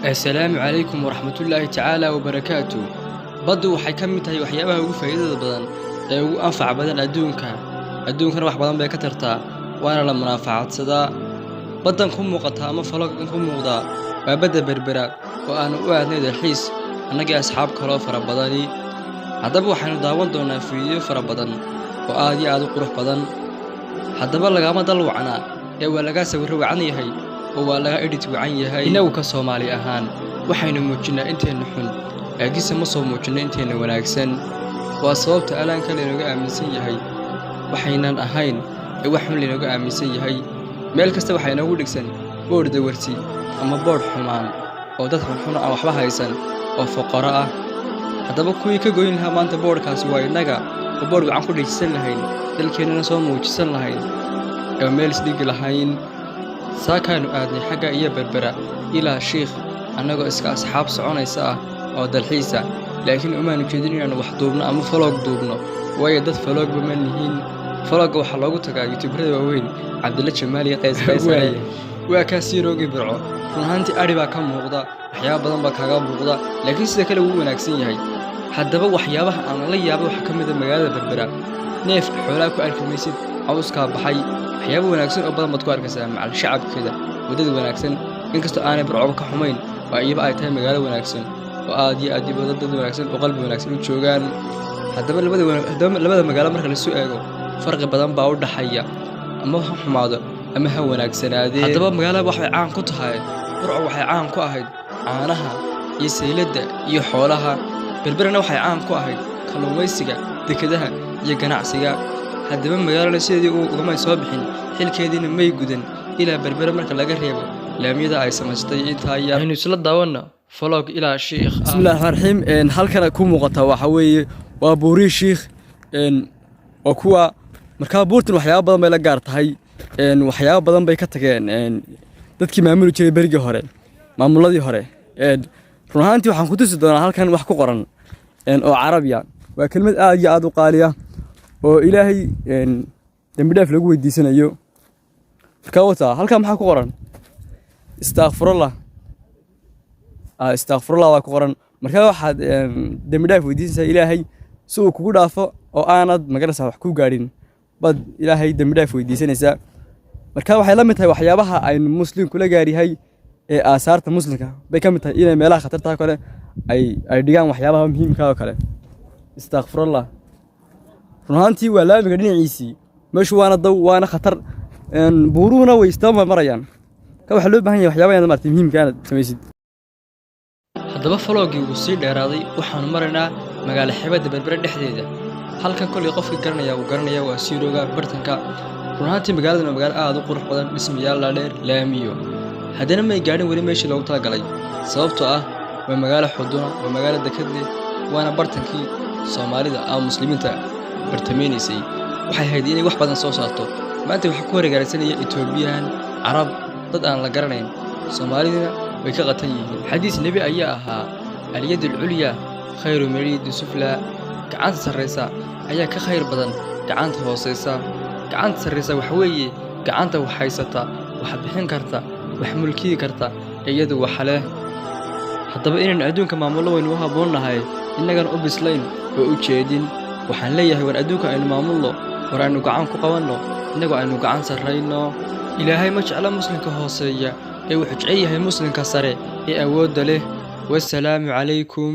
السلام عليكم ورحمة الله تعالى وبركاته. بدو waxay ka mid tahay waxyaabaha ugu faa'iidada badan ee ugu anfac badan adduunkana wax badan bay ka tartaa waana la munaafacaadsadaa badan ku muuqata ama falog ku muuqda waa badda berbera oo aan u aadnay dalxiis annaga asxaab kale fara badani haddaba waxaanu daawan doonaa fiidiyo fara badan oo aad iyo aad u qurux badan haddaba lagama dalwacna ee waa laga sawir wacan yahay oo waa laga edit wacan yahay inagu ka Soomaali ahaan waxaynu muujinaa inteena xun aagisa ma soo muujinaa inteena wanaagsan waa sababta alaanka leenuga aaminsan yahay waxaynan ahayn ee wax xun leenuga aaminsan yahay meel kasta waxay nagu dhigsan board dawarsi ama board xumaan oo dad xun aan waxba haysan oo faqara ah haddaba kuwii ka goyn lahaa maanta boardkaasi waa inaga oo board wacan ku dhigsan lahayn dalkeenana soo muujisan lahayn ee meel isdhigi lahayn saakaanu aadnay xagga iyo berbera ilaa Sheekh annagoo iska asxaab soconaysa ah oo dalxiisa laakiin uma jeedin inaan wax duubno ama vlog duubno way dad vlog ma nihiin vlog waxa loogu tagaa youtuberada waaweyn Cabdilla Jamaali Qays waa ka siiroogi birco runtii ari baa ka muuqda waxyaabo badan baa kaga muuqda laakiin sida kale uu wanaagsan yahay haddaba waxyaabaha aan la yaabo waxa kamid ah magaalada berbera neef xoolaha ku arkimaysid awska baxay waxyaabo wanaagsan oo badan baad ku arkaysaa macal shacabkeeda wadada wanaagsan inkastoo aanay birco ka xumayn waa iyaba ay tahay magaalo wanaagsan oo aad iyo aad dad wanaagsan oo qalbi wanaagsan u joogaan haddaba labada magaalo marka la soo eego farqi badan baa u dhaxaya ama ha xumaado ama ha wanaagsanaadee haddaba magaalada waxay caan ku tahay birco waxay caan ku ahayd caanaha iyo sayladda iyo xoolaha berberana waxay caan ku ahayd kalluumaysiga dekedaha iyo ganacsiga haddaba magaalada sidii uga soo bixin xilkeedina may gudan ilaa berbera marka laga reebo laamiyada ay samaystay inta ayaynu isla daawana vlog ilaa Sheekh bismillaahir rahmaanir rahiim halkan ku muuqata waxa weeye waa buuri Sheekh oo kuwa marka buurtan waxyaabo badan bay la gaar tahay waxyaabo badan bay ka tageen dadkii maamuli jiray berigi hore maamuladii hore run ahaantii waxaan ku tusi doonaa halkan wax ku qoran oo Carabiya waa kelmad aad iyo aad u qaaliya oo Ilaahay dambi dhaaf lagu weydiisanayo marka wata halkan maxaa ku qoran astaghfirullah waa ku qoran marka waxaad dambi dhaaf weydiisanaysaa Ilaahay si uu kugu dhaafo oo aanad magarasa wax ku gaarin bad Ilaahay dambi dhaaf weydiisanaysaa marka waxay la mid tahay waxyaabaha ay muslimku la gaar yahay ee aasaarta muslimka bay ka mid tahay inay meelaha khatarta kale ay dhigaan waxyaabaha muhiimka ah kale astaghfirullah runtii waa laamiga dhinaciisii meeshu waana khatar buuruuna way istaama marayaan ka waxa loo baahan yahay waxyaabaha martii muhiimka ah samaysid haddaba vlogii uu sii dheeraaday waxaan maraynaa magaalo xeebada berbera dhexdeeda halkan kulli qofkii garanaya waa siirooga bartanka runtii magaalada waa magaalo aad u qurux badan dhismayaal la dheer laamiyo haddana may gaadhin wali meeshii loogu talagalay sababtoo ah waa magaalo xuduna waa magaalo dekad leh waana bartankii Soomaalida ama muslimiinta bartamaysay waxay hayd inay wax badan soo saarto maanta waxa ku wareegaysanaya Ethiopian Arab dad aan la garanayn Soomaalida way ka qatan yihiin xadiis nabi ayaa ahaa aliyad ulya khayru marid sufla gacanta sareysa ayaa ka khayr badan gacanta hooseysa gacanta sareysa wax weeye gacanta wax haysata wax bixin karta wax mulki karta iyadu wax leh haddaba inaan adduunka maamulo waynu u haboonahay inagan u bislayn oo u jeedin waxaan leeyahay war adduunka aynu maamulno war aynu gacan ku qabanno inagu aynu gacan sareyno ilaahay ma jecla muslimka hooseeya ee wuxuu jecel yahay muslimka sare ee awoodda leh wassalaamu calaykum